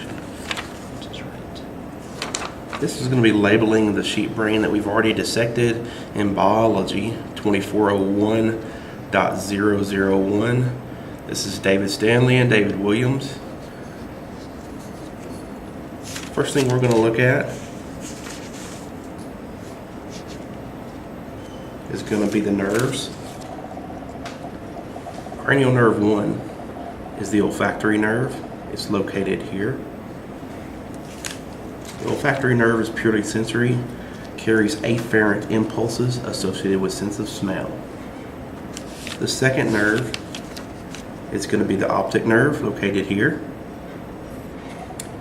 section, which is right. This is going to be labeling the sheep brain that we've already dissected in biology 2401.001. This is David Stanley and David Williams. First thing we're going to look at is going to be the nerves. Cranial nerve 1 is the olfactory nerve. It's located here. The olfactory nerve is purely sensory, carries afferent impulses associated with sense of smell. The second nerve is going to be the optic nerve, located here.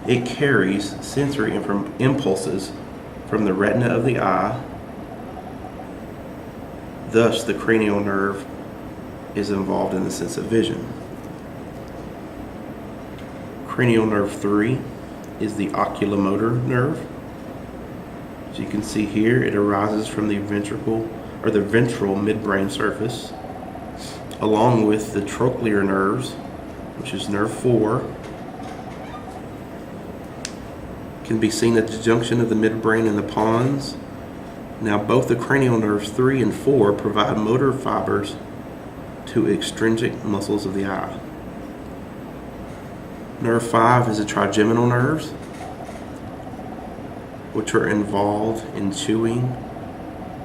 It carries sensory impulses from the retina of the eye. Thus, the cranial nerve is involved in the sense of vision. Cranial nerve 3 is the oculomotor nerve. As you can see here, it arises from the ventral midbrain surface, along with the trochlear nerves, which is nerve 4. Can be seen at the junction of the midbrain and the pons. Now, both the cranial nerves 3 and 4 provide motor fibers to extrinsic muscles of the eye. Nerve 5 is the trigeminal nerves, which are involved in chewing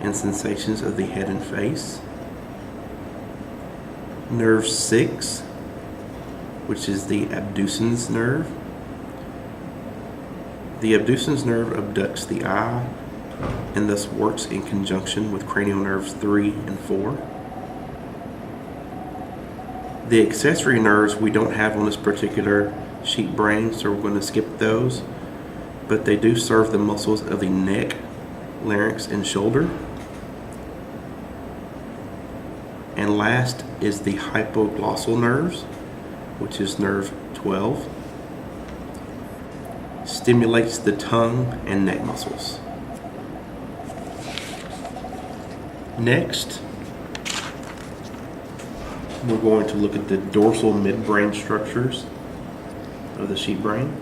and sensations of the head and face. Nerve 6, which is the abducens nerve. The abducens nerve abducts the eye and thus works in conjunction with cranial nerves 3 and 4. The accessory nerves we don't have on this particular sheep brain, so we're going to skip those, but they do serve the muscles of the neck, larynx, and shoulder. And last is the hypoglossal nerves, which is nerve 12. Stimulates the tongue and neck muscles. Next, we're going to look at the dorsal midbrain structures of the sheep brain.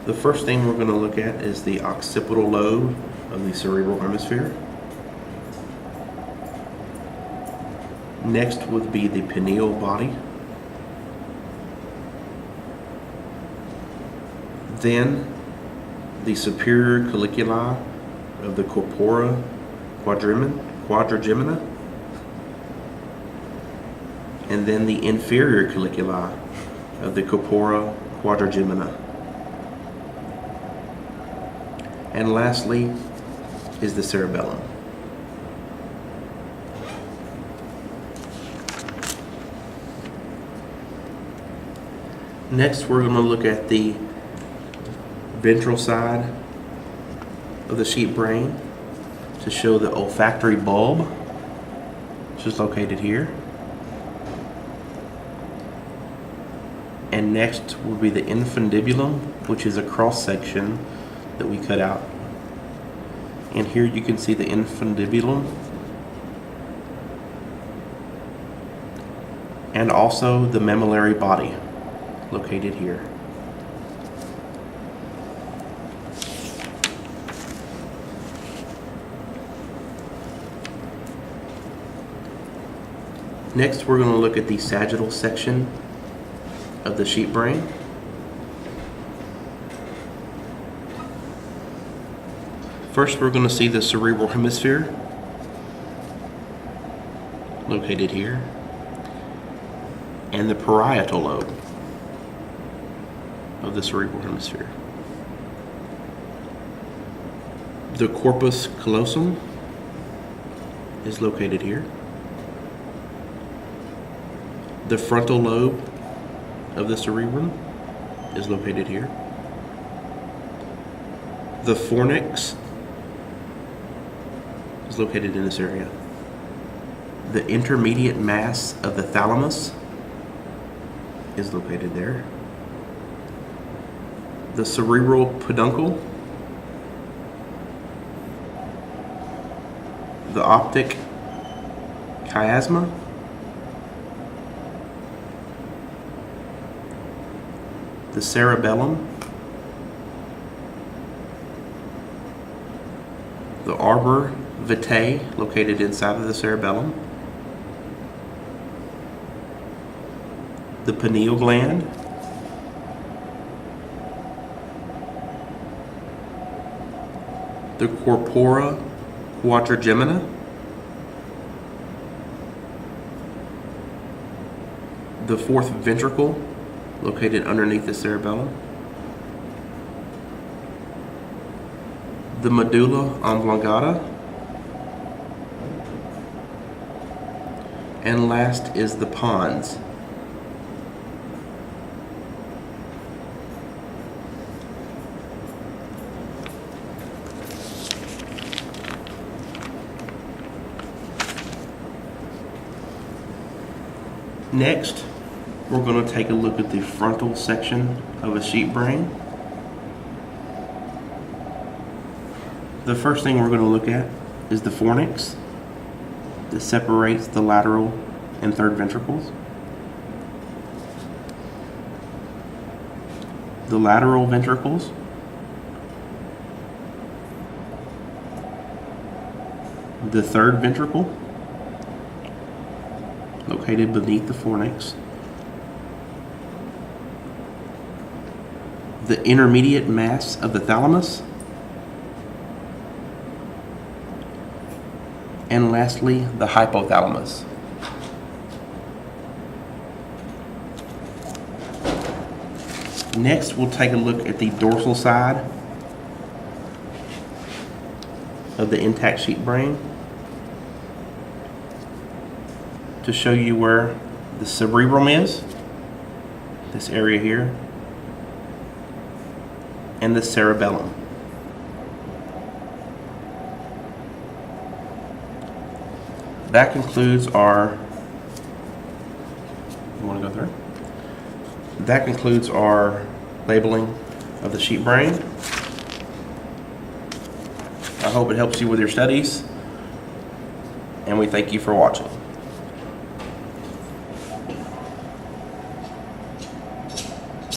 The first thing we're going to look at is the occipital lobe of the cerebral hemisphere. Next would be the pineal body. Then the superior colliculi of the corpora quadrigemina, and then the inferior colliculi of the corpora quadrigemina. And lastly is the cerebellum. Next, we're going to look at the ventral side of the sheep brain to show the olfactory bulb, which is located here. And next will be the infundibulum, which is a cross section that we cut out. And here you can see the infundibulum, and also the mammillary body, located here. Next, we're going to look at the sagittal section of the sheep brain. First, we're going to see the cerebral hemisphere, located here, and the parietal lobe of the cerebral hemisphere. The corpus callosum is located here. The frontal lobe of the cerebrum is located here. The fornix is located in this area. The intermediate mass of the thalamus is located there. The cerebral peduncle, the optic chiasma, the cerebellum, the arbor vitae located inside of the cerebellum, the pineal gland, the corpora quadrigemina, the fourth ventricle located underneath the cerebellum, the medulla oblongata, and last is the pons. Next, we're going to take a look at the frontal section of a sheep brain. The first thing we're going to look at is the fornix that separates the lateral and third ventricles. The lateral ventricles, the third ventricle located beneath the fornix, the intermediate mass of the thalamus, and lastly, the hypothalamus. Next, we'll take a look at the dorsal side of the intact sheep brain to show you where the cerebrum is, this area here, and the cerebellum. That concludes our, you want to go through? That concludes our labeling of the sheep brain. I hope it helps you with your studies, and we thank you for watching.